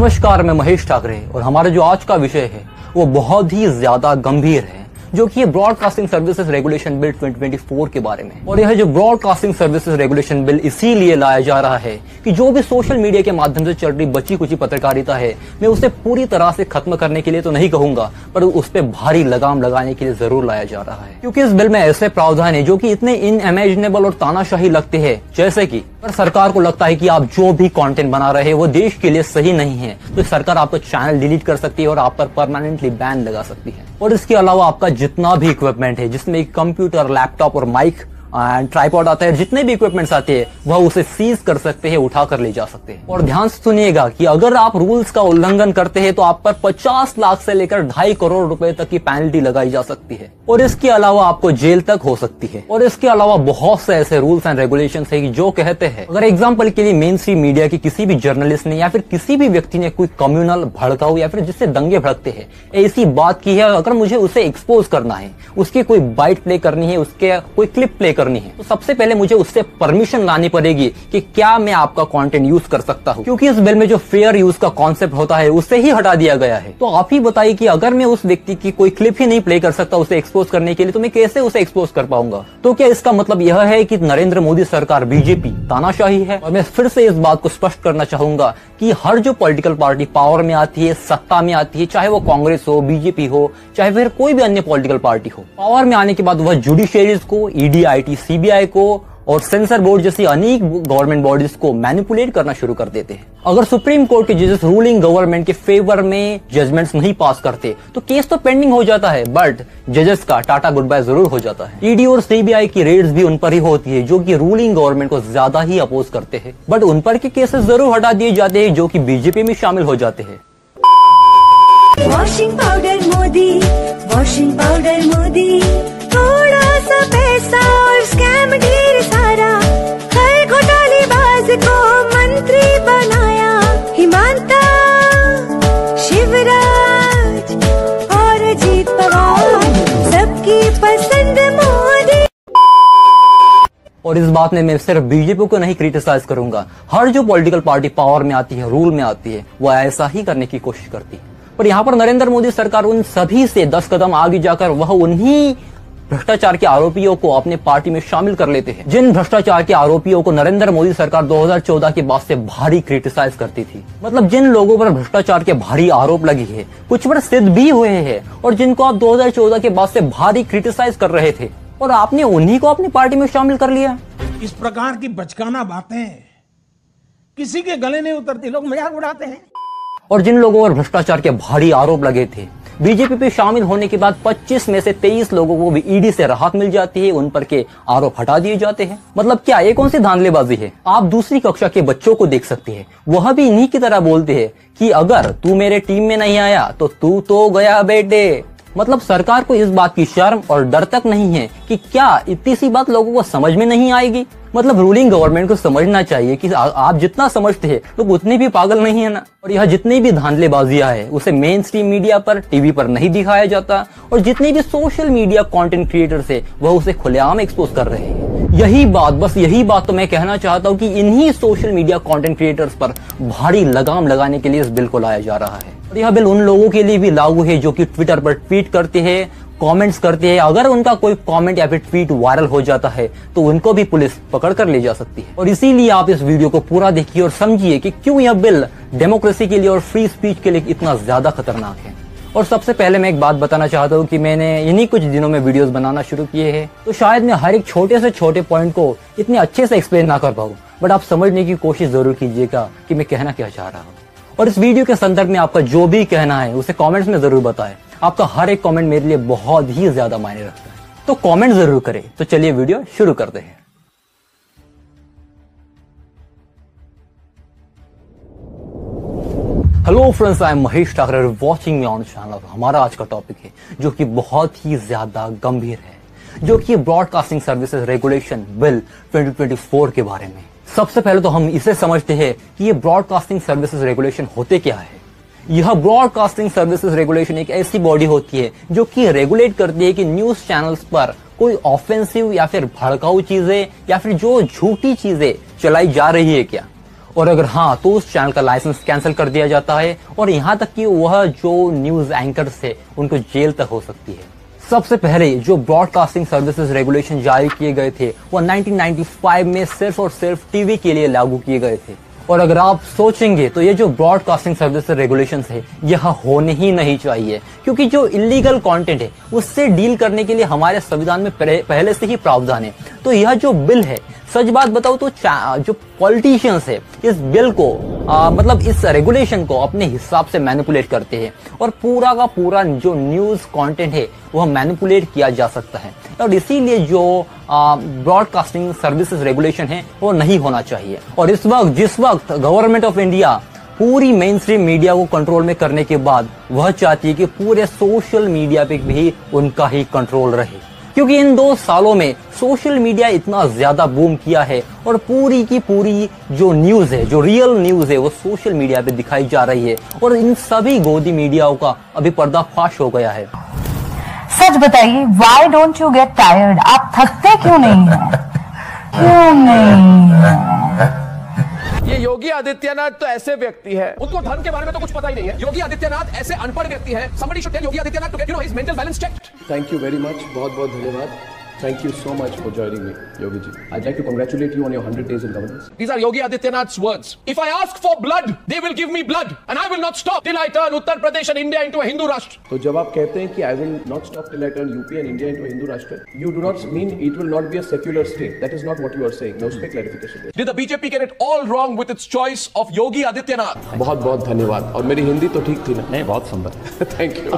नमस्कार, मैं महेश ठाकरे और हमारा जो आज का विषय है वो बहुत ही ज्यादा गंभीर है, जो कि ब्रॉडकास्टिंग सर्विसेज रेगुलेशन बिल 2024 के बारे में। और यह जो ब्रॉडकास्टिंग सर्विसेज रेगुलेशन बिल इसीलिए लाया जा रहा है कि जो भी सोशल मीडिया के माध्यम से चल रही बची कुची पत्रकारिता है, मैं उसे पूरी तरह से खत्म करने के लिए तो नहीं कहूंगा, पर उस पर भारी लगाम लगाने के लिए जरूर लाया जा रहा है। क्योंकि इस बिल में ऐसे प्रावधान है जो कि इतने इनइमेजिनेबल और तानाशाही लगते हैं, जैसे कि पर सरकार को लगता है कि आप जो भी कंटेंट बना रहे हैं वो देश के लिए सही नहीं है, तो सरकार आपका चैनल डिलीट कर सकती है और आप पर परमानेंटली बैन लगा सकती है। और इसके अलावा आपका जितना भी इक्विपमेंट है, जिसमें कंप्यूटर, लैपटॉप और माइक ट्राइपॉड आता है, जितने भी इक्विपमेंट्स आते हैं वह उसे सीज कर सकते हैं, उठा कर ले जा सकते हैं। और ध्यान से सुनिएगा कि अगर आप रूल्स का उल्लंघन करते हैं तो आप पर 50 लाख से लेकर 2.5 करोड़ रुपए तक की पेनल्टी लगाई जा सकती है और इसके अलावा आपको जेल तक हो सकती है। और इसके अलावा बहुत से ऐसे रूल्स एंड रेगुलेशंस है कि जो कहते हैं, अगर एग्जाम्पल के लिए मेन स्ट्रीम मीडिया के किसी भी जर्नलिस्ट ने या फिर किसी भी व्यक्ति ने कोई कम्युनल, भड़काऊ या फिर जिससे दंगे भड़कते हैं ऐसी बात की है, अगर मुझे उसे एक्सपोज करना है, उसकी कोई बाइट प्ले करनी है, उसके कोई क्लिप प्ले करनी है, तो सबसे पहले मुझे उससे परमिशन लानी पड़ेगी कि क्या मैं आपका कंटेंट यूज कर सकता हूं। क्योंकि इस बिल में जो फेयर यूज का कॉन्सेप्ट होता है उसे ही हटा दिया गया है। तो आप ही बताइए कि अगर मैं उस व्यक्ति की कोई क्लिप ही नहीं प्ले कर सकता उसे एक्सपोज करने के लिए, तो मैं कैसे उसे एक्सपोज कर पाऊंगा? तो क्या इसका मतलब यह है कि नरेंद्र मोदी सरकार, बीजेपी तानाशाही है? और मैं फिर से इस बात को स्पष्ट करना चाहूंगा कि हर जो पॉलिटिकल पार्टी पावर में आती है, सत्ता में आती है, चाहे वो कांग्रेस हो, बीजेपी हो, चाहे फिर कोई भी अन्य पॉलिटिकल पार्टी हो, पावर में आने के बाद वह जुडिशियरीज को, ईडी, आईटी, सीबीआई को और सेंसर बोर्ड जैसी अनेक गवर्नमेंट बॉडीज को मैनिपुलेट करना शुरू कर देते हैं। अगर सुप्रीम कोर्ट के जजेस रूलिंग गवर्नमेंट के फेवर में जजमेंट्स नहीं पास करते तो केस तो पेंडिंग हो जाता है, बट जजेस का टाटा गुड बाय जरूर हो जाता है। ईडी और सीबीआई की रेड्स भी उन पर ही होती है जो कि रूलिंग गवर्नमेंट को ज्यादा ही अपोज करते हैं, बट उन पर के केसेस जरूर हटा दिए जाते हैं जो कि बीजेपी में शामिल हो जाते हैं। Washing powder Modi, washing powder Modi, थोड़ा सा पैसा और स्कैम ढेर सारा, हर घोटालेबाज को मंत्री बनाया, हिमांता, शिवराज और अजीत पवार, सबकी पसंद मोदी। और इस बात में मैं सिर्फ बीजेपी को नहीं क्रिटिसाइज करूंगा, हर जो पॉलिटिकल पार्टी पावर में आती है, रूल में आती है, वो ऐसा ही करने की कोशिश करती है। पर यहाँ पर नरेंद्र मोदी सरकार उन सभी से 10 कदम आगे जाकर वह उन्हीं भ्रष्टाचार के आरोपियों को अपने पार्टी में शामिल कर लेते हैं, जिन भ्रष्टाचार के आरोपियों को नरेंद्र मोदी सरकार 2014 के बाद से भारी क्रिटिसाइज करती थी। मतलब जिन लोगों पर भ्रष्टाचार के भारी आरोप लगे हैं, कुछ पर सिद्ध भी हुए हैं और जिनको आप 2014 के बाद से भारी क्रिटिसाइज कर रहे थे, और आपने उन्हीं को अपनी पार्टी में शामिल कर लिया। इस प्रकार की बचकाना बातें किसी के गले नहीं उतरती, लोग मजाक उड़ाते हैं। और जिन लोगों पर भ्रष्टाचार के भारी आरोप लगे थे, बीजेपी पे शामिल होने के बाद 25 में से 23 लोगों को भी ईडी से राहत मिल जाती है, उन पर के आरोप हटा दिए जाते हैं। मतलब क्या ये कौन सी धांधलेबाजी है? आप दूसरी कक्षा के बच्चों को देख सकते हैं, वह भी इन्हीं की तरह बोलते हैं कि अगर तू मेरे टीम में नहीं आया तो तू तो गया बेटे। मतलब सरकार को इस बात की शर्म और डर तक नहीं है कि क्या इतनी सी बात लोगों को समझ में नहीं आएगी? मतलब रूलिंग गवर्नमेंट को समझना चाहिए कि आप जितना समझते हैं लोग उतने भी पागल नहीं है ना। और यह जितनी भी धांधलेबाजियां है उसे मेन स्ट्रीम मीडिया पर, टीवी पर नहीं दिखाया जाता, और जितने भी सोशल मीडिया कंटेंट क्रिएटर्स है वह उसे खुलेआम एक्सपोज कर रहे हैं। यही बात तो मैं कहना चाहता हूँ कि इन्हीं सोशल मीडिया कंटेंट क्रिएटर्स पर भारी लगाम लगाने के लिए इस बिल को लाया जा रहा है। और यह बिल उन लोगों के लिए भी लागू है जो कि ट्विटर पर ट्वीट करते हैं, कमेंट्स करते हैं। अगर उनका कोई कमेंट या फिर ट्वीट वायरल हो जाता है तो उनको भी पुलिस पकड़ कर ले जा सकती है। और इसीलिए आप इस वीडियो को पूरा देखिए और समझिए कि क्यों यह बिल डेमोक्रेसी के लिए और फ्री स्पीच के लिए इतना ज्यादा खतरनाक है। और सबसे पहले मैं एक बात बताना चाहता हूँ कि मैंने इन्हीं कुछ दिनों में वीडियोस बनाना शुरू किए हैं, तो शायद मैं हर एक छोटे से छोटे पॉइंट को इतने अच्छे से एक्सप्लेन ना कर पाऊँ, बट आप समझने की कोशिश जरूर कीजिएगा कि मैं कहना क्या चाह रहा हूँ। और इस वीडियो के संदर्भ में आपका जो भी कहना है उसे कमेंट्स में जरूर बताएं। आपका हर एक कमेंट मेरे लिए बहुत ही ज्यादा मायने रखता है, तो कमेंट जरूर करें। तो चलिए वीडियो शुरू करते हैं। Hello friends, I am Mahesh Thackeray, watching me on channel. हमारा आज का टॉपिक है जो कि बहुत ही ज्यादा गंभीर है, जो कि ब्रॉडकास्टिंग सर्विसेज रेगुलेशन बिल 2024 के बारे में। सबसे पहले तो हम इसे समझते हैं कि ये ब्रॉडकास्टिंग सर्विसेज रेगुलेशन होते क्या है। यह ब्रॉडकास्टिंग सर्विसेज रेगुलेशन एक ऐसी बॉडी होती है जो कि रेगुलेट करती है कि न्यूज चैनल्स पर कोई ऑफेंसिव या फिर भड़काऊ चीजें या फिर जो झूठी चीजें चलाई जा रही है क्या, और अगर हाँ तो उस चैनल का लाइसेंस कैंसिल कर दिया जाता है और यहाँ तक कि वह जो न्यूज एंकर्स थे उनको जेल तक हो सकती है। सबसे पहले जो ब्रॉडकास्टिंग सर्विसेज रेगुलेशन जारी किए गए थे वो 1995 में सिर्फ और सिर्फ टीवी के लिए लागू किए गए थे। और अगर आप सोचेंगे तो ये जो ब्रॉडकास्टिंग सर्विसेज रेगुलेशंस है यह होने ही नहीं चाहिए, क्योंकि जो इलीगल कंटेंट है उससे डील करने के लिए हमारे संविधान में पहले से ही प्रावधान है। तो यह जो बिल है, सच बात बताओ तो जो पॉलिटिशियंस है इस बिल को मतलब इस रेगुलेशन को अपने हिसाब से मैनिपुलेट करते हैं और पूरा का पूरा जो न्यूज कंटेंट है वह मैनिपुलेट किया जा सकता है। और इसीलिए जो ब्रॉडकास्टिंग सर्विसेज रेगुलेशन है वो नहीं होना चाहिए। और इस वक्त जिस वक्त गवर्नमेंट ऑफ इंडिया पूरी मेन स्ट्रीम मीडिया को कंट्रोल में करने के बाद वह चाहती है कि पूरे सोशल मीडिया पे भी उनका ही कंट्रोल रहे, क्योंकि इन 2 सालों में सोशल मीडिया इतना ज्यादा बूम किया है और पूरी की पूरी जो न्यूज है, जो रियल न्यूज है वो सोशल मीडिया पे दिखाई जा रही है और इन सभी गोदी मीडियाओं का अभी पर्दाफाश हो गया है। सच बताइए, why don't you get tired? आप थकते क्यों नहीं हैं? क्यों नहीं? ये योगी आदित्यनाथ तो ऐसे व्यक्ति है, उनको धर्म के बारे में तो कुछ पता ही नहीं है। योगी आदित्यनाथ ऐसे अनपढ़ व्यक्ति है। Somebody should tell Yogi Adityanath to get his mental balance checked. Thank you very much. बहुत धन्यवाद. Thank you so much for joining me, Yogi ji. I'd like to congratulate you on your 100 days in governance. These are Yogi Adityanath's words. If I ask for blood, they will give me blood, and I will not stop till I turn Uttar Pradesh and India into a Hindu Rashtra. तो जब आप कहते हैं कि I will not stop till I turn UP and India into a Hindu Rashtra, you do not mean it will not be a secular state. That is not what you are saying. मैं उस पे clarification they. Did the BJP get it all wrong with its choice of Yogi Adityanath? बहुत धन्यवाद। और मेरी हिंदी तो ठीक थी ना? नहीं, बहुत सुंदर। Thank you.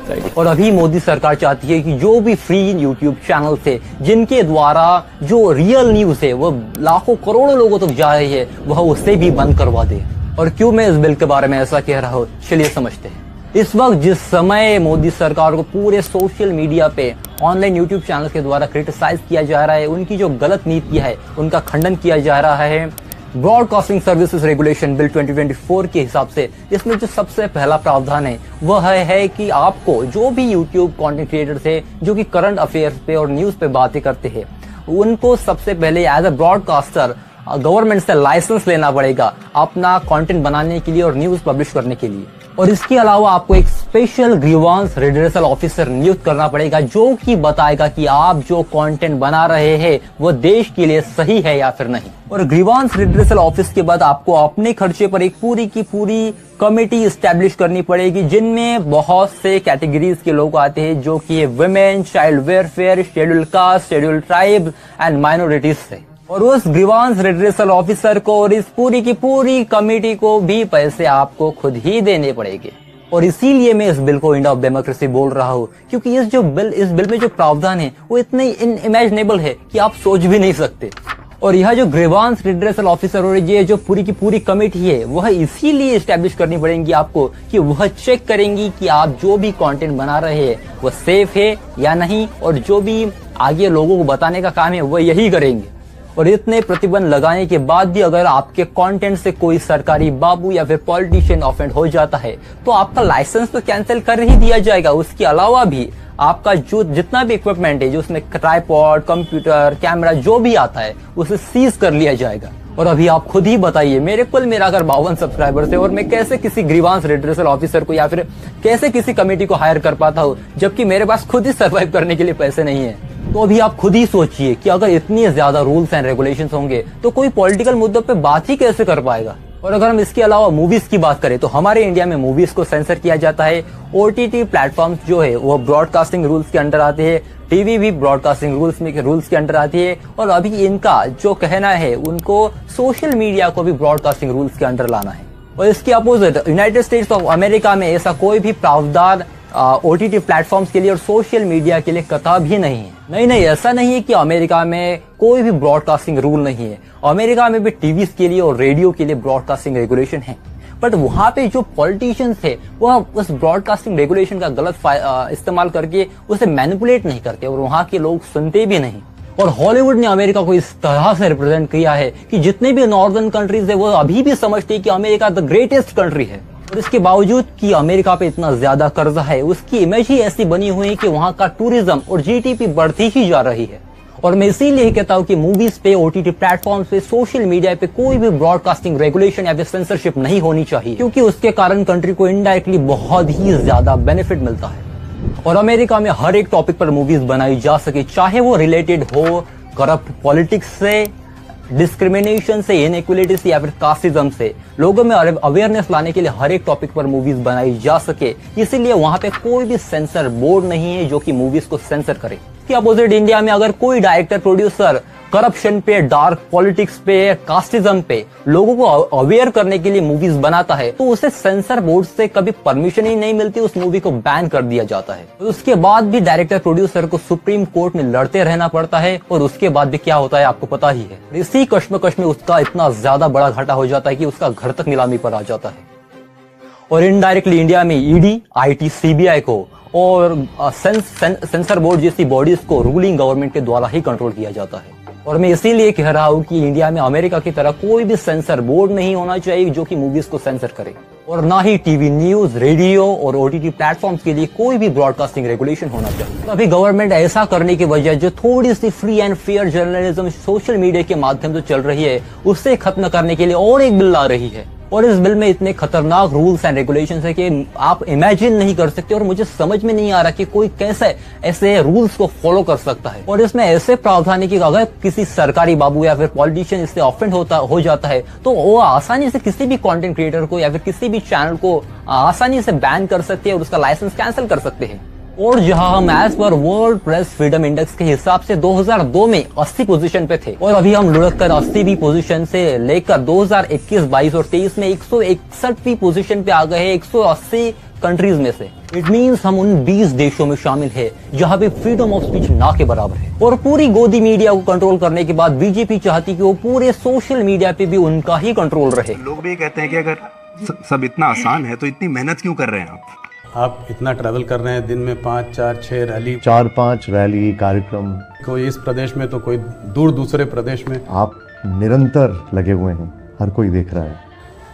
Thank you. और अभी मोदी सरकार चाहती है कि जो भी फ्री यूट्यूब चैनल थे जिनके द्वारा जो रियल न्यूज है वो लाखों करोड़ों लोगों तक जा रही है वह उसे भी बंद करवा दे। और क्यों मैं इस बिल के बारे में ऐसा कह रहा हूँ, चलिए समझते हैं। इस वक्त जिस समय मोदी सरकार को पूरे सोशल मीडिया पे ऑनलाइन यूट्यूब चैनल के द्वारा क्रिटिसाइज किया जा रहा है, उनकी जो गलत नीति है उनका खंडन किया जा रहा है, ब्रॉडकास्टिंग सर्विसेज रेगुलेशन बिल 2024 के हिसाब से इसमें जो सबसे पहला प्रावधान है वह है कि आपको जो भी यूट्यूब कंटेंट क्रिएटर्स है जो कि करंट अफेयर्स पे और न्यूज पे बातें करते हैं उनको सबसे पहले एज अ ब्रॉडकास्टर गवर्नमेंट से लाइसेंस लेना पड़ेगा अपना कंटेंट बनाने के लिए और न्यूज पब्लिश करने के लिए। और इसके अलावा आपको एक स्पेशल ग्रीवांस रिड्रेसल ऑफिसर नियुक्त करना पड़ेगा जो कि बताएगा कि आप जो कंटेंट बना रहे हैं वो देश के लिए सही है या फिर नहीं। और ग्रीवांस रिड्रेसल ऑफिस के बाद आपको अपने खर्चे पर एक पूरी की पूरी कमेटी इस्टेब्लिश करनी पड़ेगी जिनमें बहुत से कैटेगरीज के लोग आते हैं जो कि women, child welfare, schedule caste, schedule tribe and minorities से। और उस ग्रीवांस रिड्रेसल ऑफिसर को और इस पूरी की पूरी कमेटी को भी पैसे आपको खुद ही देने पड़ेंगे। और इसीलिए मैं इस बिल को इंड ऑफ डेमोक्रेसी बोल रहा हूँ, क्योंकि इस बिल में जो प्रावधान है वो इतने इनइमेजिनेबल है कि आप सोच भी नहीं सकते। और यह जो ग्रीवांस रिड्रेसल ऑफिसर और ये जो पूरी की पूरी कमेटी है वह इसीलिए इस्टेब्लिश करनी पड़ेगी आपको कि वह चेक करेंगी कि आप जो भी कंटेंट बना रहे हैं वह सेफ है या नहीं, और जो भी आगे लोगों को बताने का काम है वह यही करेंगे। और इतने प्रतिबंध लगाने के बाद भी अगर आपके कंटेंट से कोई सरकारी बाबू या फिर पॉलिटिशियन ऑफेंड हो जाता है तो आपका लाइसेंस तो कैंसिल कर ही दिया जाएगा। उसके अलावा भी आपका जो जितना भी इक्विपमेंट है, जो उसमें ट्राइपॉड, कंप्यूटर, कैमरा जो भी आता है उसे सीज कर लिया जाएगा। और अभी आप खुद ही बताइए, मेरे अगर 52 सब्सक्राइबर्स है और मैं कैसे किसी ग्रीवांस रिड्रेसल ऑफिसर को या फिर कैसे किसी कमेटी को हायर कर पाता हूँ जबकि मेरे पास खुद ही सर्वाइव करने के लिए पैसे नहीं है। तो अभी आप खुद ही सोचिए कि अगर इतनी ज्यादा रूल्स एंड रेगुलेशंस होंगे तो कोई पॉलिटिकल मुद्दों पे बात ही कैसे कर पाएगा। और अगर हम इसके अलावा मूवीज की बात करें तो हमारे इंडिया में मूवीज को सेंसर किया जाता है। ओटीटी प्लेटफॉर्म्स जो है वो ब्रॉडकास्टिंग रूल्स के अंडर आते हैं, टीवी भी ब्रॉडकास्टिंग रूल्स के अंडर आती है। और अभी इनका जो कहना है उनको सोशल मीडिया को भी ब्रॉडकास्टिंग रूल्स के अंडर लाना है। और इसके opposite United states of America में ऐसा कोई भी प्रावधान ओटीटी प्लेटफॉर्म्स के लिए और सोशल मीडिया के लिए कतई भी नहीं है। नहीं, ऐसा नहीं है कि अमेरिका में कोई भी ब्रॉडकास्टिंग रूल नहीं है। अमेरिका में भी टीवी के लिए और रेडियो के लिए ब्रॉडकास्टिंग रेगुलेशन है, बट वहां पे जो पॉलिटिशियंस थे वह उस ब्रॉडकास्टिंग रेगुलेशन का गलत इस्तेमाल करके उसे मैनिपुलेट नहीं करते और वहां के लोग सुनते भी नहीं। और हॉलीवुड ने अमेरिका को इस तरह से रिप्रेजेंट किया है कि जितने भी नॉर्दर्न कंट्रीज है वो अभी भी समझते हैं कि अमेरिका द ग्रेटेस्ट कंट्री है। और इसके बावजूद कि अमेरिका पे इतना ज्यादा कर्जा है, उसकी इमेज ही ऐसी बनी हुई है कि वहां का टूरिज्म और जीडीपी बढ़ती ही जा रही है। और मैं इसीलिए कहता हूँ कि मूवीज पे, OTT प्लेटफॉर्म पे, सोशल मीडिया पे कोई भी ब्रॉडकास्टिंग रेगुलेशन या फिर सेंसरशिप नहीं होनी चाहिए, क्योंकि उसके कारण कंट्री को इनडायरेक्टली बहुत ही ज्यादा बेनिफिट मिलता है। और अमेरिका में हर एक टॉपिक पर मूवीज बनाई जा सके, चाहे वो रिलेटेड हो करप्ट पॉलिटिक्स से, डिस्क्रिमिनेशन से, इनइक्वालिटी से या फिर कास्टिज्म से, लोगों में अवेयरनेस लाने के लिए हर एक टॉपिक पर मूवीज बनाई जा सके। इसीलिए वहां पे कोई भी सेंसर बोर्ड नहीं है जो कि मूवीज को सेंसर करे। इसके अपोजिट इंडिया में अगर कोई डायरेक्टर, प्रोड्यूसर करप्शन पे, डार्क पॉलिटिक्स पे, कास्टिज्म पे लोगों को अवेयर करने के लिए मूवीज बनाता है, तो उसे सेंसर बोर्ड से कभी परमिशन ही नहीं मिलती, उस मूवी को बैन कर दिया जाता है। तो उसके बाद भी डायरेक्टर, प्रोड्यूसर को सुप्रीम कोर्ट में लड़ते रहना पड़ता है, और उसके बाद भी क्या होता है आपको पता ही है। इसी कश्मकश में उसका इतना ज्यादा बड़ा घाटा हो जाता है कि उसका घर तक नीलामी पर आ जाता है। और इनडायरेक्टली इंडिया में ईडी, IT, CBI को और सेंसर बोर्ड जैसी बॉडीज को रूलिंग गवर्नमेंट के द्वारा ही कंट्रोल किया जाता है। और मैं इसीलिए कह रहा हूँ कि इंडिया में अमेरिका की तरह कोई भी सेंसर बोर्ड नहीं होना चाहिए जो कि मूवीज को सेंसर करे, और ना ही टीवी न्यूज, रेडियो और OTT प्लेटफॉर्म्स के लिए कोई भी ब्रॉडकास्टिंग रेगुलेशन होना चाहिए। तो अभी गवर्नमेंट ऐसा करने की वजह जो थोड़ी सी free and fair journalism social media के माध्यम से चल रही है, उससे खत्म करने के लिए और एक बिल ला रही है। और इस बिल में इतने खतरनाक रूल्स एंड रेगुलेशंस है कि आप इमेजिन नहीं कर सकते, और मुझे समझ में नहीं आ रहा कि कोई कैसे ऐसे रूल्स को फॉलो कर सकता है। और इसमें ऐसे प्रावधान है कि अगर किसी सरकारी बाबू या फिर पॉलिटिशियन इससे ऑफेंड हो जाता है, तो वो आसानी से किसी भी कंटेंट क्रिएटर को या फिर किसी भी चैनल को आसानी से बैन कर सकते हैं और उसका लाइसेंस कैंसिल कर सकते हैं। और जहां हम as per world press freedom index के हिसाब से 2002 में 80 पोजीशन पे थे, और अभी हम लुढ़क कर 80वीं पोजीशन से लेकर 2021, 22 और 23 में 161वीं पोजीशन पे आ गए हैं 180 कंट्रीज में से। इट मीन्स हम उन 20 देशों में शामिल है जहां पे फ्रीडम ऑफ स्पीच ना के बराबर है। और पूरी गोदी मीडिया को कंट्रोल करने के बाद बीजेपी चाहती कि वो पूरे सोशल मीडिया पे भी उनका ही कंट्रैल रहे। लोग भी कहते हैं कि अगर सब इतना आसान है तो इतनी मेहनत क्यों कर रहे हैं आप इतना ट्रैवल कर रहे हैं, दिन में 5, 4, 6 रैली, 4-5 रैली कार्यक्रम, कोई इस प्रदेश में तो कोई दूसरे प्रदेश में। आप निरंतर लगे हुए हैं, हर कोई देख रहा है।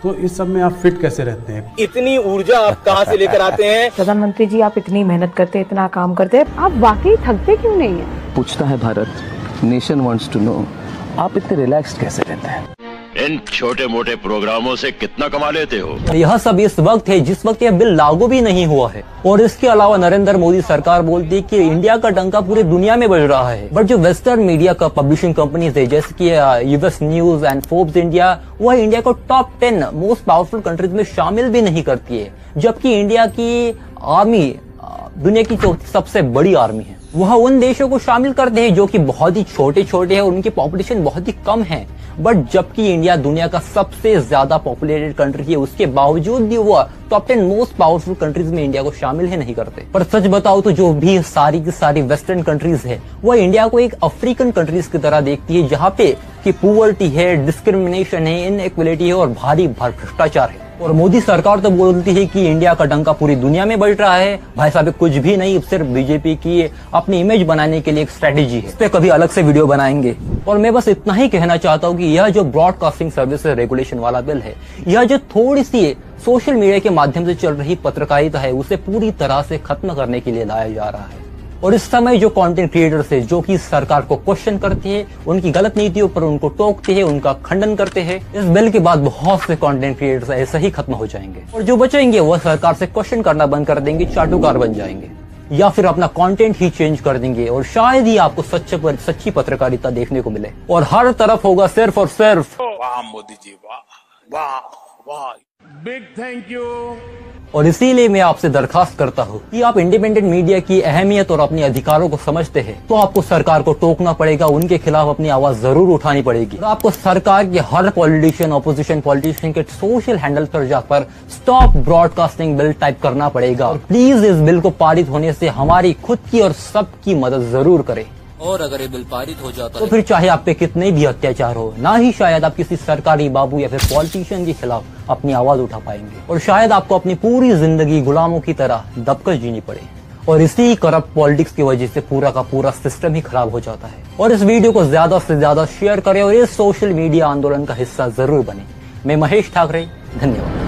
तो इस सब में आप फिट कैसे रहते हैं? इतनी ऊर्जा आप कहां से लेकर आते हैं? प्रधानमंत्री जी, आप इतनी मेहनत करते हैं, इतना काम करते हैं, आप वाकई थकते क्यों नहीं है? पूछता है Bharat, nation wants to know, आप इतने रिलैक्स्ड कैसे रहते हैं? इन छोटे मोटे प्रोग्रामों से कितना कमा लेते हो? यह सब इस वक्त है जिस वक्त यह बिल लागू भी नहीं हुआ है। और इसके अलावा नरेंद्र मोदी सरकार बोलती है कि इंडिया का डंका पूरी दुनिया में बज रहा है, बट जो वेस्टर्न मीडिया का पब्लिशिंग कंपनीज है जैसे कि US news and Forbes India, वह इंडिया को टॉप 10 मोस्ट पावरफुल कंट्रीज में शामिल भी नहीं करती है, जबकि इंडिया की आर्मी दुनिया की चौथी सबसे बड़ी आर्मी है। वह उन देशों को शामिल करते हैं जो कि बहुत ही छोटे छोटे हैं और उनकी पॉपुलेशन बहुत ही कम है, बट जबकि इंडिया दुनिया का सबसे ज्यादा पॉपुलेटेड कंट्री है, उसके बावजूद भी वो टॉप 10 मोस्ट पावरफुल कंट्रीज में इंडिया को शामिल ही नहीं करते। पर सच बताओ तो जो भी सारी की सारी वेस्टर्न कंट्रीज है, वह इंडिया को एक अफ्रीकन कंट्रीज की तरह देखती है, जहाँ पे कि पुअर्टी है, डिस्क्रिमिनेशन है, इनइक्वालिटी है और भारी भ्रष्टाचार है। और मोदी सरकार तो बोलती है कि इंडिया का डंका पूरी दुनिया में बज रहा है। भाई साहब, कुछ भी नहीं, सिर्फ बीजेपी की अपनी इमेज बनाने के लिए एक स्ट्रेटेजी है। इस पे कभी अलग से वीडियो बनाएंगे। और मैं बस इतना ही कहना चाहता हूँ कि यह जो ब्रॉडकास्टिंग सर्विसेज रेगुलेशन वाला बिल है, यह जो थोड़ी सी सोशल मीडिया के माध्यम से चल रही पत्रकारिता है, उसे पूरी तरह से खत्म करने के लिए लाया जा रहा है। और इस समय जो कंटेंट क्रिएटर्स है जो कि सरकार को क्वेश्चन करते हैं, उनकी गलत नीतियों पर उनको टोकते हैं, उनका खंडन करते हैं, इस बिल के बाद बहुत से कंटेंट क्रिएटर्स ऐसे ही खत्म हो जाएंगे। और जो बचेंगे वह सरकार से क्वेश्चन करना बंद कर देंगे, चाटुकार बन जाएंगे, या फिर अपना कंटेंट ही चेंज कर देंगे, और शायद ही आपको सच्ची पत्रकारिता देखने को मिले। और हर तरफ होगा सिर्फ और सिर्फ वाह मोदी जी, वाह वाह वाह, बिग थैंक यू। और इसीलिए मैं आपसे दरखास्त करता हूँ कि आप इंडिपेंडेंट मीडिया की अहमियत और अपने अधिकारों को समझते हैं, तो आपको सरकार को टोकना पड़ेगा, उनके खिलाफ अपनी आवाज जरूर उठानी पड़ेगी। और आपको सरकार के हर पॉलिटिशियन, ऑपोजिशन पॉलिटिशियन के सोशल हैंडल पर जाकर स्टॉप ब्रॉडकास्टिंग बिल टाइप करना पड़ेगा। और प्लीज इस बिल को पारित होने से हमारी खुद की और सबकी मदद जरूर करें। और अगर ये बिल पारित हो जाता तो फिर चाहे आप पे कितने भी अत्याचार हो, ना ही शायद आप किसी सरकारी बाबू या फिर पॉलिटिशियन के खिलाफ अपनी आवाज उठा पाएंगे, और शायद आपको अपनी पूरी जिंदगी गुलामों की तरह दबकर जीनी पड़े। और इसी करप्ट पॉलिटिक्स की वजह से पूरा का पूरा सिस्टम ही खराब हो जाता है। और इस वीडियो को ज्यादा से ज्यादा शेयर करें और इस सोशल मीडिया आंदोलन का हिस्सा जरूर बने। मैं महेश ठाकरे, धन्यवाद।